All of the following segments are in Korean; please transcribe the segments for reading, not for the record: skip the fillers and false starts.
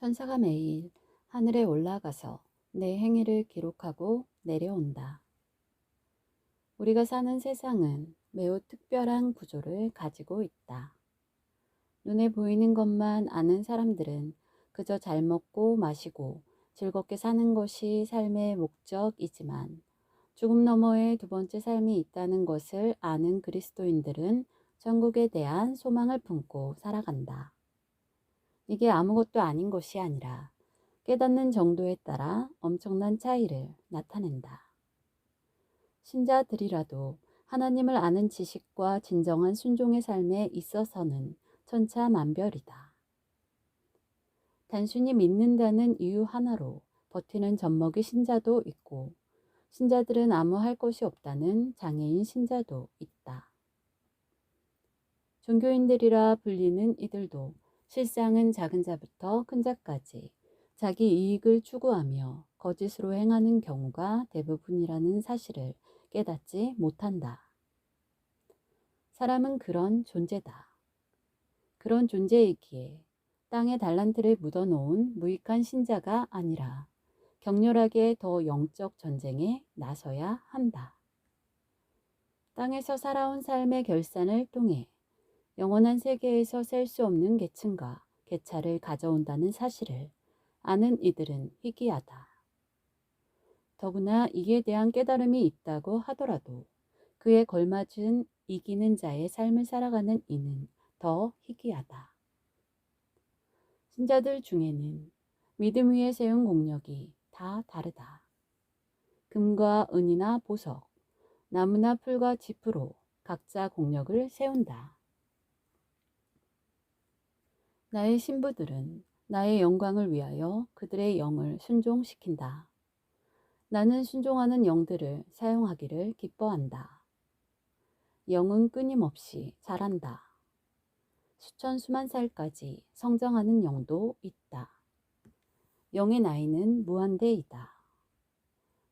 천사가 매일 하늘에 올라가서 내 행위를 기록하고 내려온다. 우리가 사는 세상은 매우 특별한 구조를 가지고 있다. 눈에 보이는 것만 아는 사람들은 그저 잘 먹고 마시고 즐겁게 사는 것이 삶의 목적이지만 죽음 너머에 두 번째 삶이 있다는 것을 아는 그리스도인들은 천국에 대한 소망을 품고 살아간다. 이게 아무것도 아닌 것이 아니라 깨닫는 정도에 따라 엄청난 차이를 나타낸다. 신자들이라도 하나님을 아는 지식과 진정한 순종의 삶에 있어서는 천차만별이다. 단순히 믿는다는 이유 하나로 버티는 젖먹이 신자도 있고, 신자들은 아무 할 것이 없다는 장애인 신자도 있다. 종교인들이라 불리는 이들도 실상은 작은 자부터 큰 자까지 자기 이익을 추구하며 거짓으로 행하는 경우가 대부분이라는 사실을 깨닫지 못한다. 사람은 그런 존재다. 그런 존재이기에 땅에 달란트를 묻어놓은 무익한 신자가 아니라 격렬하게 더 영적 전쟁에 나서야 한다. 땅에서 살아온 삶의 결산을 통해 영원한 세계에서 셀 수 없는 계층과 계차를 가져온다는 사실을 아는 이들은 희귀하다. 더구나 이에 대한 깨달음이 있다고 하더라도 그에 걸맞은 이기는 자의 삶을 살아가는 이는 더 희귀하다. 신자들 중에는 믿음 위에 세운 공력이 다 다르다. 금과 은이나 보석, 나무나 풀과 짚으로 각자 공력을 세운다. 나의 신부들은 나의 영광을 위하여 그들의 영을 순종시킨다. 나는 순종하는 영들을 사용하기를 기뻐한다. 영은 끊임없이 자란다. 수천 수만 살까지 성장하는 영도 있다. 영의 나이는 무한대이다.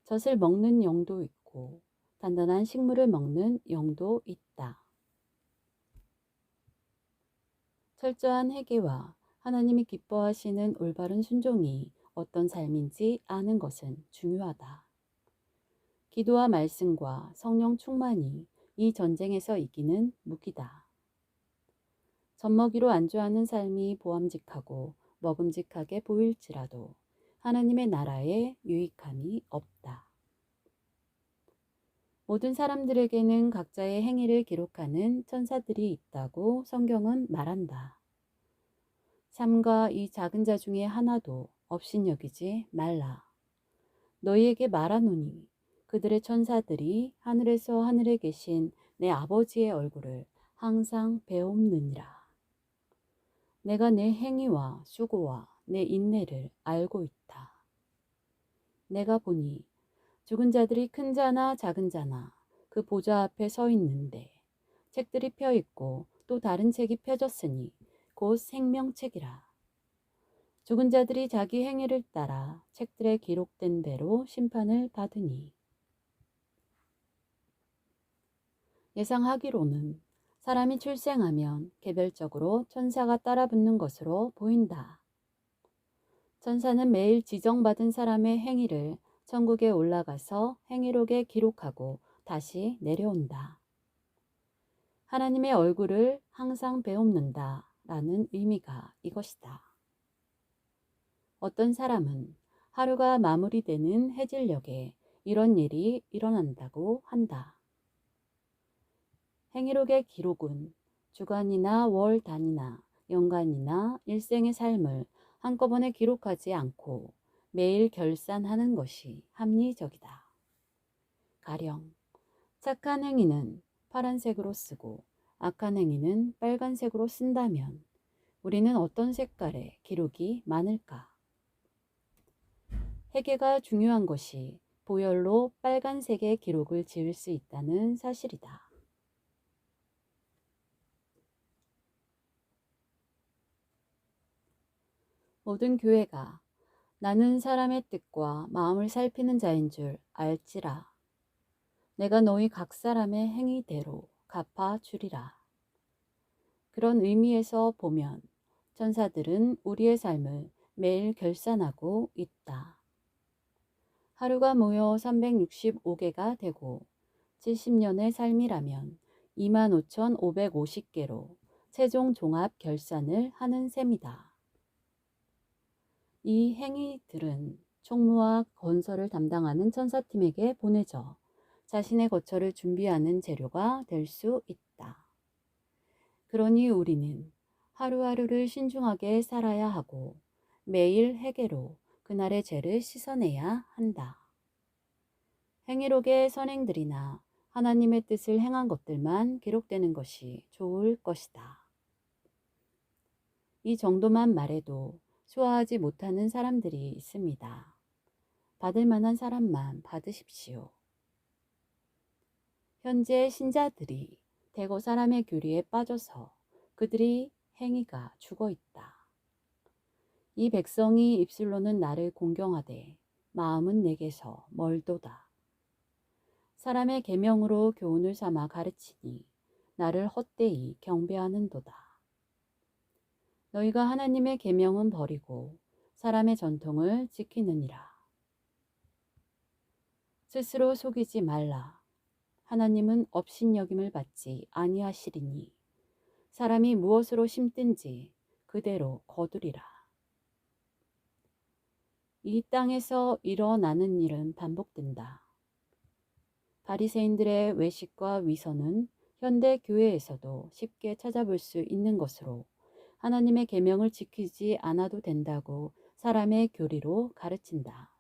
젖을 먹는 영도 있고 단단한 식물을 먹는 영도 있다. 철저한 회개와 하나님이 기뻐하시는 올바른 순종이 어떤 삶인지 아는 것은 중요하다. 기도와 말씀과 성령 충만이 이 전쟁에서 이기는 무기다. 젖먹이로 안주하는 삶이 보암직하고 먹음직하게 보일지라도 하나님의 나라에 유익함이 없다. 모든 사람들에게는 각자의 행위를 기록하는 천사들이 있다고 성경은 말한다. 삼가 이 작은 자 중에 하나도 업신여기지 말라. 너희에게 말하노니 그들의 천사들이 하늘에서 하늘에 계신 내 아버지의 얼굴을 항상 배옵느니라. 내가 내 행위와 수고와 내 인내를 알고 있다. 내가 보니 죽은 자들이 큰 자나 작은 자나 그 보좌 앞에 서 있는데 책들이 펴 있고 또 다른 책이 펴졌으니 곧 생명책이라. 죽은 자들이 자기 행위를 따라 책들에 기록된 대로 심판을 받으니 예상하기로는 사람이 출생하면 개별적으로 천사가 따라붙는 것으로 보인다. 천사는 매일 지정받은 사람의 행위를 천국에 올라가서 행위록에 기록하고 다시 내려온다. 하나님의 얼굴을 항상 배옵는다 라는 의미가 이것이다. 어떤 사람은 하루가 마무리되는 해질녘에 이런 일이 일어난다고 한다. 행위록의 기록은 주간이나 월 단위나 연간이나 일생의 삶을 한꺼번에 기록하지 않고 매일 결산하는 것이 합리적이다. 가령 착한 행위는 파란색으로 쓰고 악한 행위는 빨간색으로 쓴다면 우리는 어떤 색깔의 기록이 많을까? 회개가 중요한 것이 보혈로 빨간색의 기록을 지을 수 있다는 사실이다. 모든 교회가 나는 사람의 뜻과 마음을 살피는 자인 줄 알지라. 내가 너희 각 사람의 행위대로 갚아 주리라. 그런 의미에서 보면 천사들은 우리의 삶을 매일 결산하고 있다. 하루가 모여 365개가 되고 70년의 삶이라면 25,550개로 최종 종합 결산을 하는 셈이다. 이 행위들은 총무와 건설을 담당하는 천사팀에게 보내져 자신의 거처를 준비하는 재료가 될 수 있다. 그러니 우리는 하루하루를 신중하게 살아야 하고 매일 회개로 그날의 죄를 씻어내야 한다. 행위록의 선행들이나 하나님의 뜻을 행한 것들만 기록되는 것이 좋을 것이다. 이 정도만 말해도 소화하지 못하는 사람들이 있습니다. 받을 만한 사람만 받으십시오. 현재 신자들이 대거 사람의 교리에 빠져서 그들이 행위가 죽어 있다. 이 백성이 입술로는 나를 공경하되 마음은 내게서 멀도다. 사람의 계명으로 교훈을 삼아 가르치니 나를 헛되이 경배하는도다. 너희가 하나님의 계명은 버리고 사람의 전통을 지키느니라. 스스로 속이지 말라. 하나님은 업신여김을 받지 아니하시리니 사람이 무엇으로 심든지 그대로 거두리라. 이 땅에서 일어나는 일은 반복된다. 바리새인들의 외식과 위선은 현대 교회에서도 쉽게 찾아볼 수 있는 것으로 하나님의 계명을 지키지 않아도 된다고 사람의 교리로 가르친다.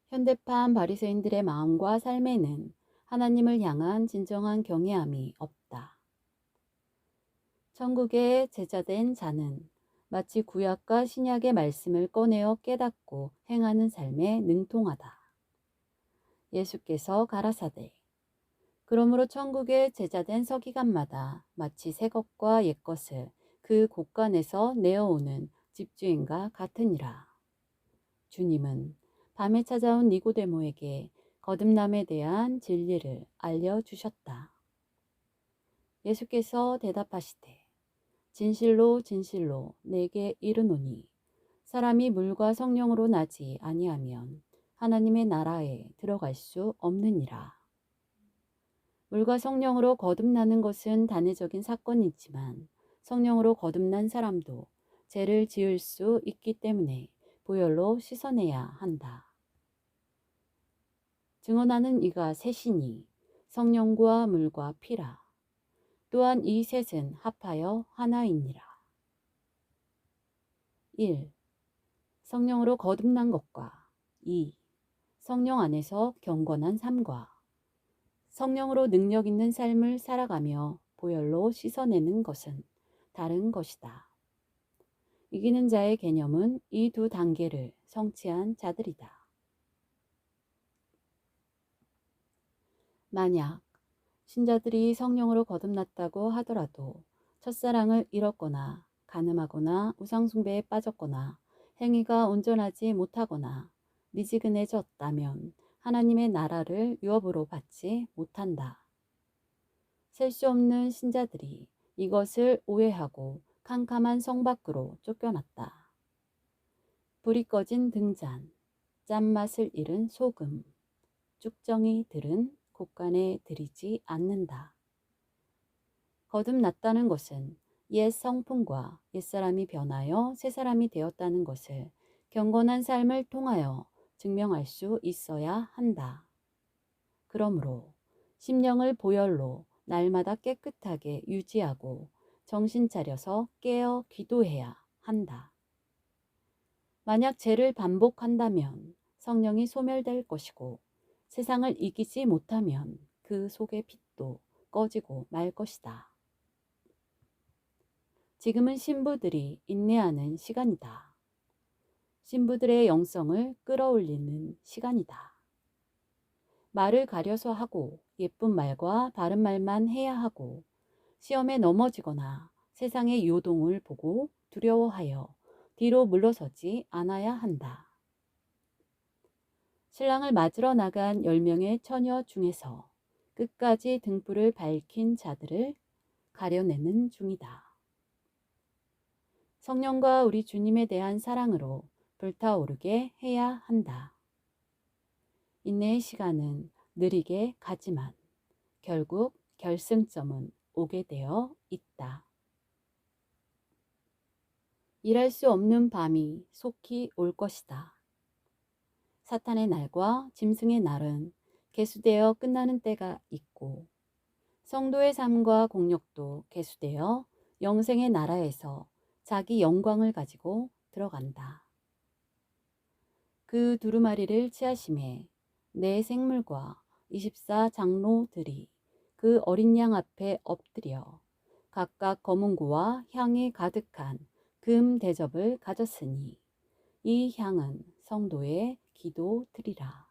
현대판 바리새인들의 마음과 삶에는 하나님을 향한 진정한 경외함이 없다. 천국의 제자된 자는 마치 구약과 신약의 말씀을 꺼내어 깨닫고 행하는 삶에 능통하다. 예수께서 가라사대 그러므로 천국의 제자된 서기관마다 마치 새 것과 옛 것을 그 곳간에서 내어오는 집주인과 같으니라. 주님은 밤에 찾아온 니고데모에게 거듭남에 대한 진리를 알려주셨다. 예수께서 대답하시되 진실로 진실로 내게 이르노니 사람이 물과 성령으로 나지 아니하면 하나님의 나라에 들어갈 수 없느니라. 물과 성령으로 거듭나는 것은 단회적인 사건이지만 성령으로 거듭난 사람도 죄를 지을 수 있기 때문에 보혈로 씻어내야 한다. 증언하는 이가 셋이니 성령과 물과 피라. 또한 이 셋은 합하여 하나이니라. 1. 성령으로 거듭난 것과 2. 성령 안에서 경건한 삶과 성령으로 능력 있는 삶을 살아가며 보혈로 씻어내는 것은 다른 것이다. 이기는 자의 개념은 이 두 단계를 성취한 자들이다. 만약 신자들이 성령으로 거듭났다고 하더라도 첫사랑을 잃었거나 간음하거나 우상숭배에 빠졌거나 행위가 온전하지 못하거나 미지근해졌다면 하나님의 나라를 유업으로 받지 못한다. 셀 수 없는 신자들이 이것을 오해하고 캄캄한 성 밖으로 쫓겨났다. 불이 꺼진 등잔, 짠맛을 잃은 소금, 쭉정이 들은 곳간에 들이지 않는다. 거듭났다는 것은 옛 성품과 옛사람이 변하여 새사람이 되었다는 것을 경건한 삶을 통하여 증명할 수 있어야 한다. 그러므로 심령을 보혈로 날마다 깨끗하게 유지하고 정신 차려서 깨어 기도해야 한다. 만약 죄를 반복한다면 성령이 소멸될 것이고 세상을 이기지 못하면 그 속의 빛도 꺼지고 말 것이다. 지금은 신부들이 인내하는 시간이다. 신부들의 영성을 끌어올리는 시간이다. 말을 가려서 하고 예쁜 말과 바른 말만 해야 하고 시험에 넘어지거나 세상의 요동을 보고 두려워하여 뒤로 물러서지 않아야 한다. 신랑을 맞으러 나간 10명의 처녀 중에서 끝까지 등불을 밝힌 자들을 가려내는 중이다. 성령과 우리 주님에 대한 사랑으로 불타오르게 해야 한다. 인내의 시간은 느리게 가지만 결국 결승점은 오게 되어 있다. 일할 수 없는 밤이 속히 올 것이다. 사탄의 날과 짐승의 날은 계수되어 끝나는 때가 있고 성도의 삶과 공력도 계수되어 영생의 나라에서 자기 영광을 가지고 들어간다. 그 두루마리를 취하심에 내 생물과 24 장로들이 그 어린 양 앞에 엎드려 각각 검은고와 향이 가득한 금 대접을 가졌으니 이 향은 성도의 기도 드리라.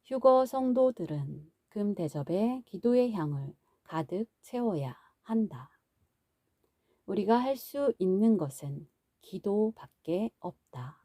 휴거 성도들은 금 대접에 기도의 향을 가득 채워야 한다. 우리가 할 수 있는 것은 기도밖에 없다.